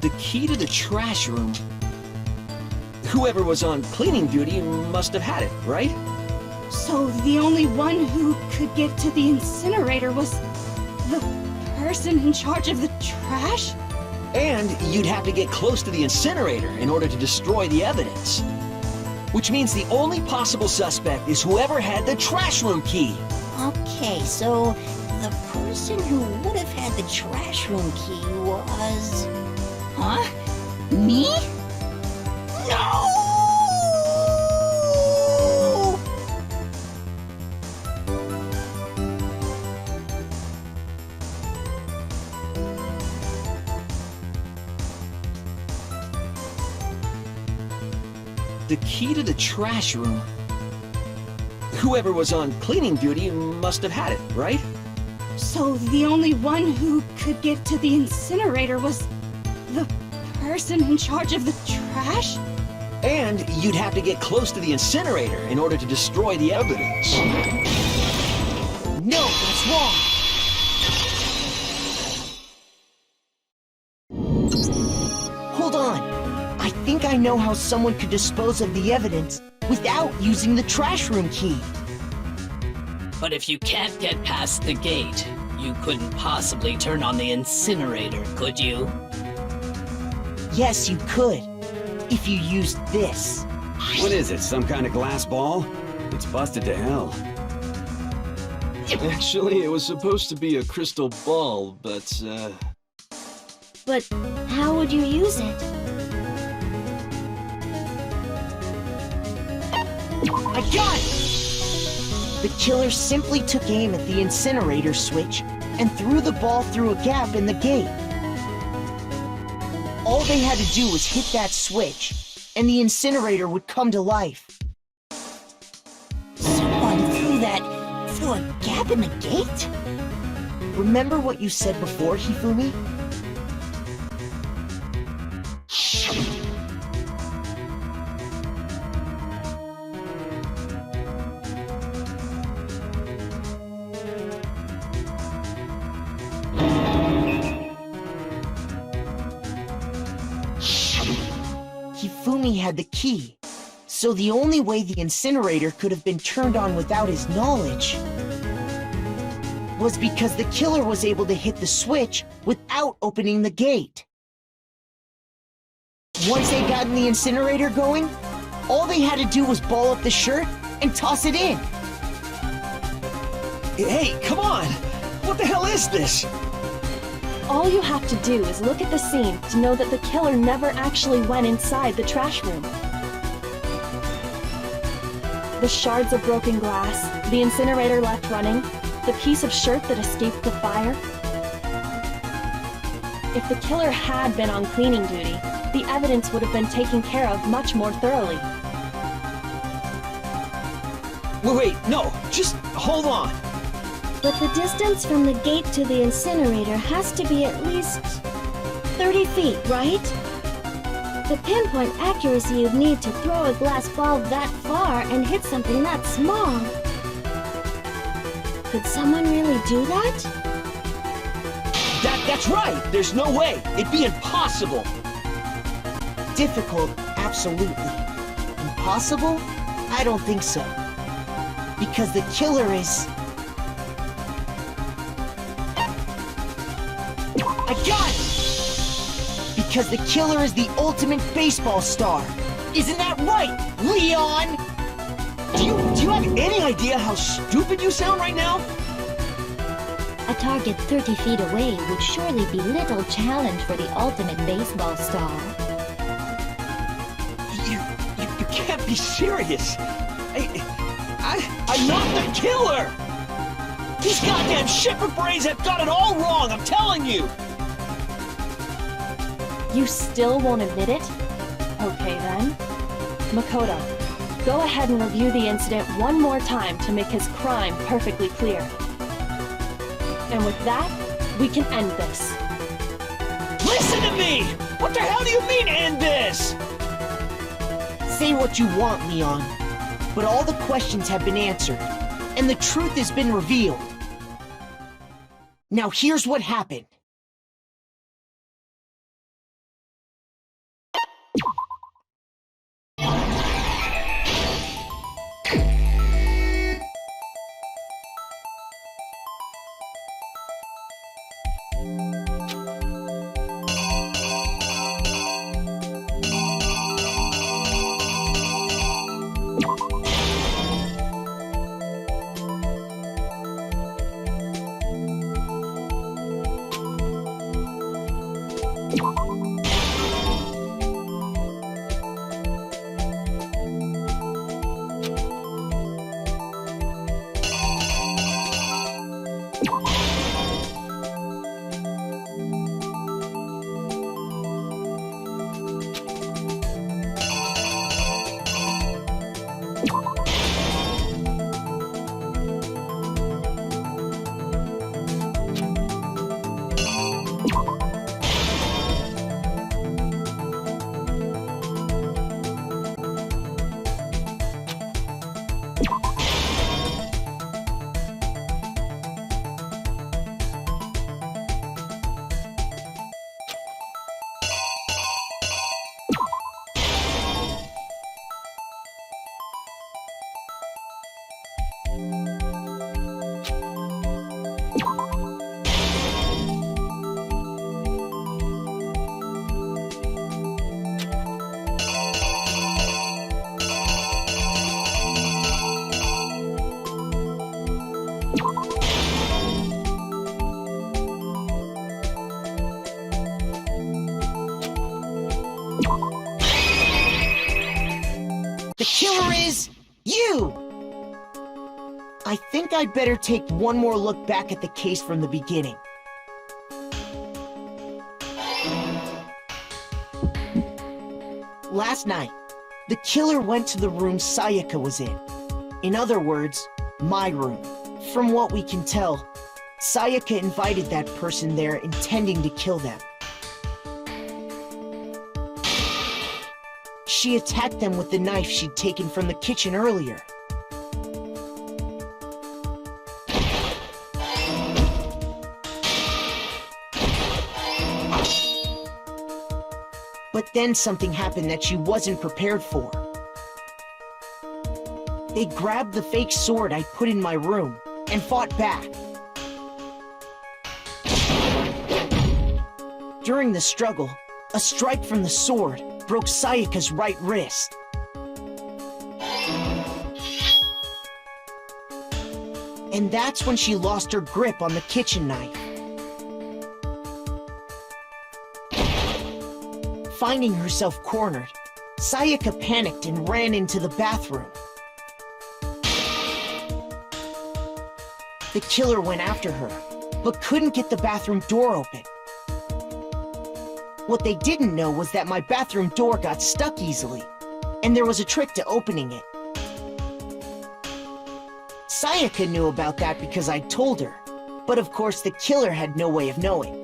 The key to the trash room. Whoever was on cleaning duty must have had it, right? So the only one who could get to the incinerator was the person in charge of the trash? And you'd have to get close to the incinerator in order to destroy the evidence. Which means the only possible suspect is whoever had the trash room key. Okay, so the person who would have had the trash room key was... Huh? Me? No! The key to the trash room. Whoever was on cleaning duty must have had it, right? So the only one who could get to the incinerator was the person in charge of the trash? And you'd have to get close to the incinerator in order to destroy the evidence. No, that's wrong. Hold on. I think I know how someone could dispose of the evidence without using the trash room key. But if you can't get past the gate, you couldn't possibly turn on the incinerator, could you? Yes, you could. If you used this. What is it, some kind of glass ball? It's busted to hell. Actually, it was supposed to be a crystal ball, but, But how would you use it? I got it! The killer simply took aim at the incinerator switch and threw the ball through a gap in the gate. All they had to do was hit that switch, and the incinerator would come to life. Someone threw a gap in the gate? Remember what you said before, Hifumi? Hifumi had the key, so the only way the incinerator could have been turned on without his knowledge was because the killer was able to hit the switch without opening the gate. Once they got in the incinerator going, all they had to do was ball up the shirt and toss it in. Hey, come on! What the hell is this? All you have to do is look at the scene to know that the killer never actually went inside the trash room. The shards of broken glass, the incinerator left running, the piece of shirt that escaped the fire. If the killer had been on cleaning duty, the evidence would have been taken care of much more thoroughly. Wait, no, just hold on. But the distance from the gate to the incinerator has to be at least 30 feet, right? The pinpoint accuracy you'd need to throw a glass ball that far and hit something that small. Could someone really do that? That's right! There's no way! It'd be impossible! Difficult, absolutely. Impossible? I don't think so. Because the killer is... I got it! Because the killer is the ultimate baseball star. Isn't that right, Leon? Do you have any idea how stupid you sound right now? A target 30 feet away would surely be little challenge for the ultimate baseball star. You can't be serious. I'm not the killer! These goddamn shipper brains have got it all wrong, I'm telling you! You still won't admit it? Okay then. Makoto, go ahead and review the incident one more time to make his crime perfectly clear. And with that, we can end this. Listen to me! What the hell do you mean, end this? Say what you want, Leon, but all the questions have been answered, and the truth has been revealed. Now here's what happened. The killer is you! I think I'd better take one more look back at the case from the beginning. Last night, the killer went to the room Sayaka was in. In other words, my room. From what we can tell, Sayaka invited that person there intending to kill them. She attacked them with the knife she'd taken from the kitchen earlier. But then something happened that she wasn't prepared for. They grabbed the fake sword I put in my room and fought back. During the struggle, a strike from the sword broke Sayaka's right wrist. And that's when she lost her grip on the kitchen knife. Finding herself cornered, Sayaka panicked and ran into the bathroom. The killer went after her, but couldn't get the bathroom door open. What they didn't know was that my bathroom door got stuck easily, and there was a trick to opening it. Sayaka knew about that because I told her, but of course the killer had no way of knowing.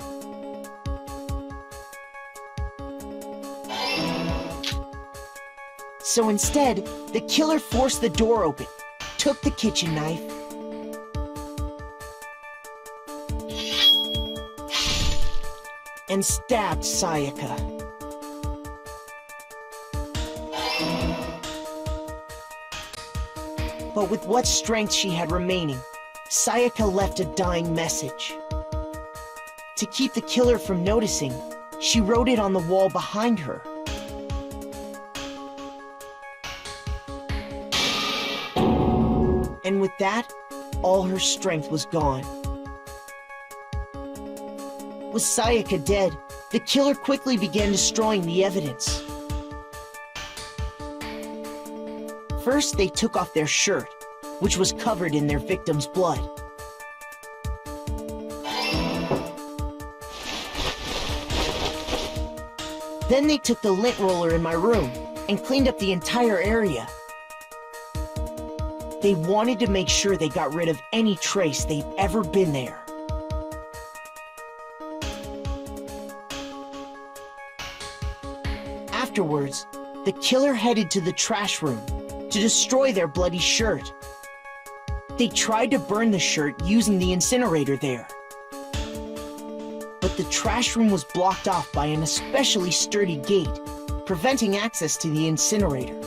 So instead, the killer forced the door open, took the kitchen knife, and stabbed Sayaka. But with what strength she had remaining, Sayaka left a dying message. To keep the killer from noticing, she wrote it on the wall behind her. And with that, all her strength was gone. With Sayaka dead, the killer quickly began destroying the evidence. First, they took off their shirt, which was covered in their victim's blood. Then they took the lint roller in my room and cleaned up the entire area. They wanted to make sure they got rid of any trace they'd ever been there. Afterwards, the killer headed to the trash room to destroy their bloody shirt. They tried to burn the shirt using the incinerator there. But the trash room was blocked off by an especially sturdy gate, preventing access to the incinerator.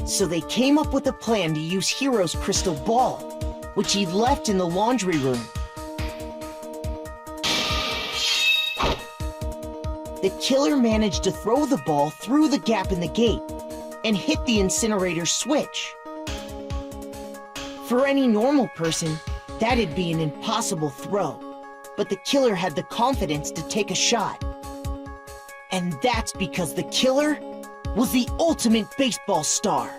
So they came up with a plan to use Hiro's crystal ball, which he'd left in the laundry room. The killer managed to throw the ball through the gap in the gate and hit the incinerator switch. For any normal person, that'd be an impossible throw, but the killer had the confidence to take a shot. And that's because the killer was the ultimate baseball star.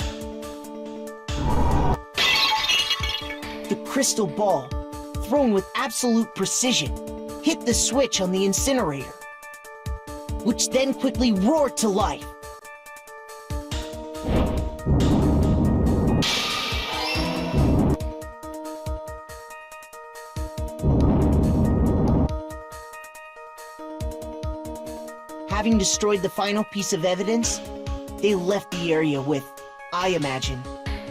The crystal ball, thrown with absolute precision, hit the switch on the incinerator, which then quickly roared to life. Having destroyed the final piece of evidence, they left the area with, I imagine,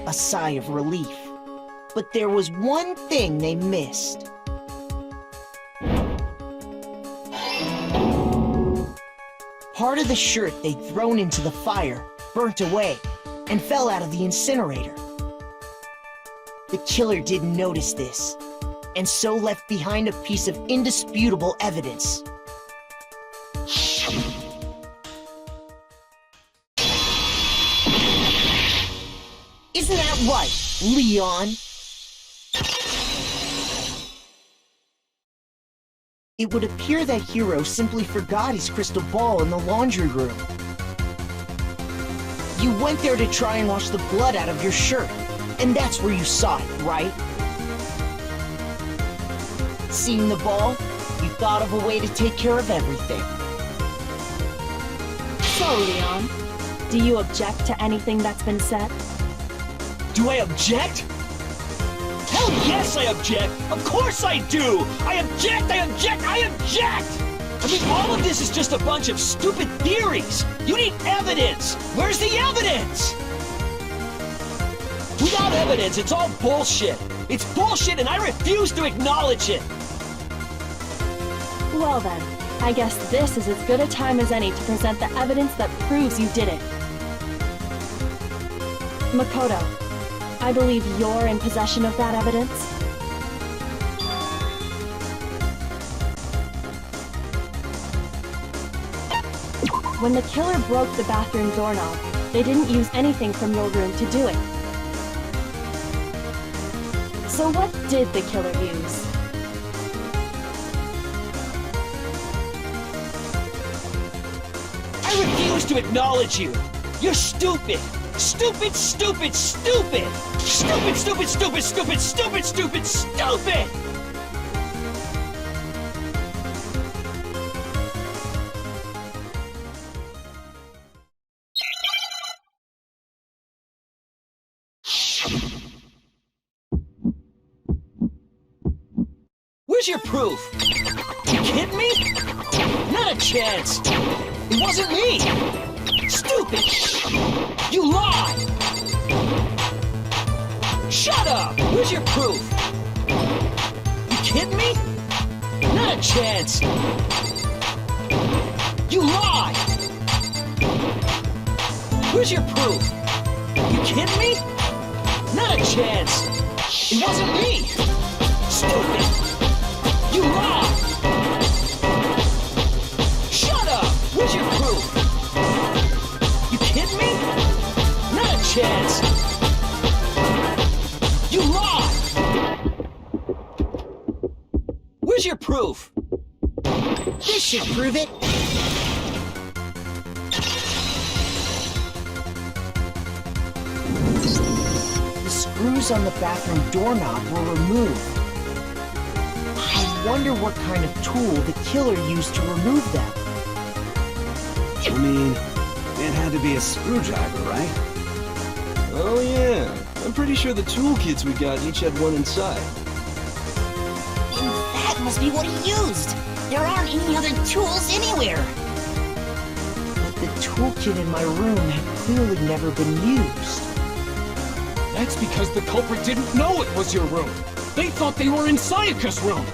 a sigh of relief. But there was one thing they missed. Part of the shirt they'd thrown into the fire burnt away and fell out of the incinerator. The killer didn't notice this, and so left behind a piece of indisputable evidence. Isn't that right, Leon? It would appear that Hiro simply forgot his crystal ball in the laundry room, You went there to try and wash the blood out of your shirt, and that's where you saw it, right? Seeing the ball, you thought of a way to take care of everything. So, Leon, do you object to anything that's been said? Do I object? Hell yes, I object! Of course I do! I object! I object! I object! I mean, all of this is just a bunch of stupid theories! You need evidence! Where's the evidence? Without evidence, it's all bullshit! It's bullshit and I refuse to acknowledge it! Well then, I guess this is as good a time as any to present the evidence that proves you did it. Makoto, I believe you're in possession of that evidence. When the killer broke the bathroom doorknob, they didn't use anything from your room to do it. So what did the killer use? I refuse to acknowledge you! You're stupid! Stupid, stupid, stupid! Stupid, stupid, stupid, stupid, stupid, stupid, stupid! Where's your proof? You kidding me? Not a chance! It wasn't me! Stupid! You lie! Shut up! Where's your proof? You kidding me? Not a chance! You lie! Where's your proof? You kidding me? Not a chance! It wasn't me! Stupid! You lie! Shut up! Where's your proof? You kidding me? Not a chance! You lie! Where's your proof? This should prove it. The screws on the bathroom doorknob were removed. I wonder what kind of tool the killer used to remove them. I mean, it had to be a screwdriver, right? Oh yeah, I'm pretty sure the toolkits we got each had one inside. And that must be what he used. There aren't any other tools anywhere. But the toolkit in my room had clearly never been used. That's because the culprit didn't know it was your room. They thought they were in Sayaka's room.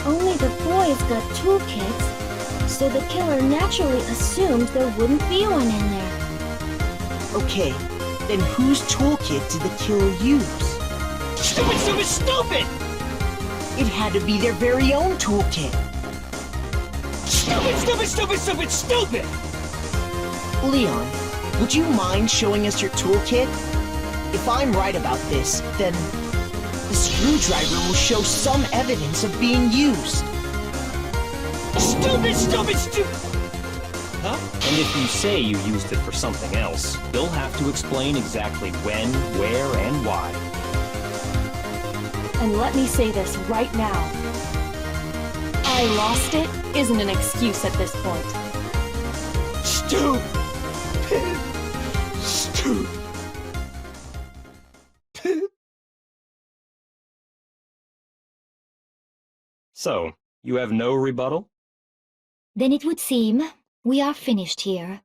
Only the boys got toolkits, so the killer naturally assumed there wouldn't be one in there. Okay, then whose toolkit did the killer use? Stupid, stupid, stupid! It had to be their very own toolkit. Stupid, stupid, stupid, stupid, stupid! Leon, would you mind showing us your toolkit? If I'm right about this, then the screwdriver will show some evidence of being used. Stupid, stupid, stupid! Huh? And if you say you used it for something else, you'll have to explain exactly when, where, and why. And let me say this right now. I lost it isn't an excuse at this point. Stupid! Stupid! So, you have no rebuttal? Then it would seem we are finished here.